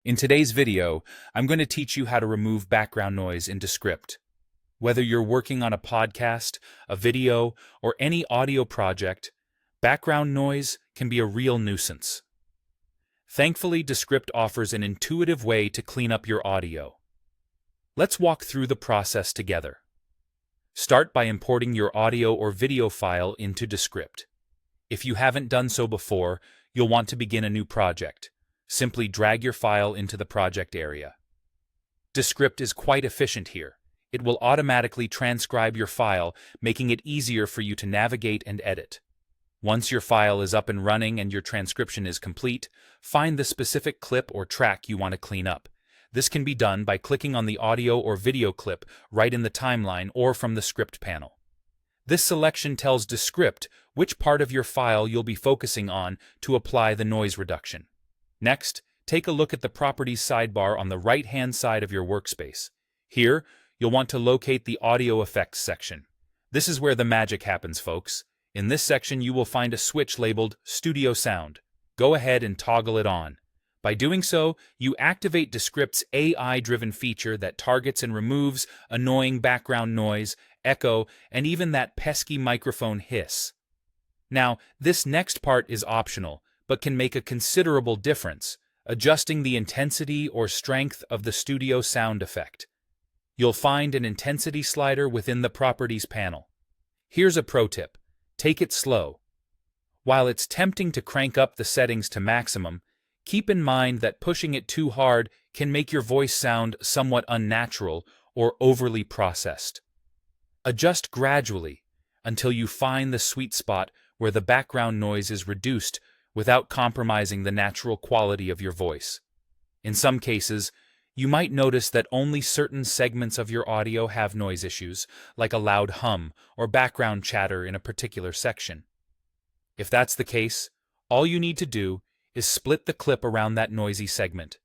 In today's video, I'm going to teach you how to remove background noise in Descript. Whether you're working on a podcast, a video, or any audio project, background noise can be a real nuisance. Thankfully, Descript offers an intuitive way to clean up your audio. Let's walk through the process together. Start by importing your audio or video file into Descript. If you haven't done so before, you'll want to begin a new project. Simply drag your file into the project area. Descript is quite efficient here. It will automatically transcribe your file, making it easier for you to navigate and edit. Once your file is up and running and your transcription is complete, find the specific clip or track you want to clean up. This can be done by clicking on the audio or video clip right in the timeline or from the script panel. This selection tells Descript which part of your file you'll be focusing on to apply the noise reduction. Next, take a look at the Properties sidebar on the right-hand side of your workspace. Here, you'll want to locate the Audio Effects section. This is where the magic happens, folks. In this section, you will find a switch labeled Studio Sound. Go ahead and toggle it on. By doing so, you activate Descript's AI-driven feature that targets and removes annoying background noise, echo, and even that pesky microphone hiss. Now, this next part is optional, but can make a considerable difference, adjusting the intensity or strength of the studio sound effect. You'll find an intensity slider within the Properties panel. Here's a pro tip. Take it slow. While it's tempting to crank up the settings to maximum, keep in mind that pushing it too hard can make your voice sound somewhat unnatural or overly processed. Adjust gradually until you find the sweet spot where the background noise is reduced without compromising the natural quality of your voice. In some cases, you might notice that only certain segments of your audio have noise issues, like a loud hum or background chatter in a particular section. If that's the case, all you need to do is split the clip around that noisy segment.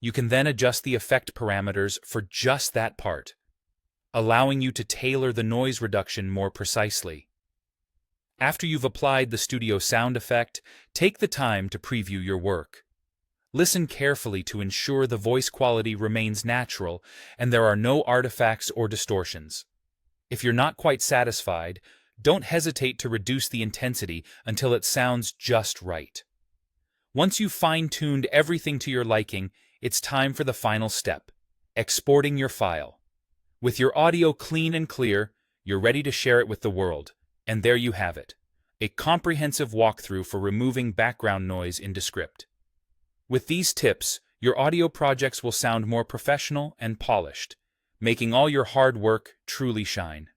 You can then adjust the effect parameters for just that part, allowing you to tailor the noise reduction more precisely. After you've applied the studio sound effect, take the time to preview your work. Listen carefully to ensure the voice quality remains natural and there are no artifacts or distortions. If you're not quite satisfied, don't hesitate to reduce the intensity until it sounds just right. Once you've fine-tuned everything to your liking, it's time for the final step, exporting your file. With your audio clean and clear, you're ready to share it with the world. And there you have it, a comprehensive walkthrough for removing background noise in Descript. With these tips, your audio projects will sound more professional and polished, making all your hard work truly shine.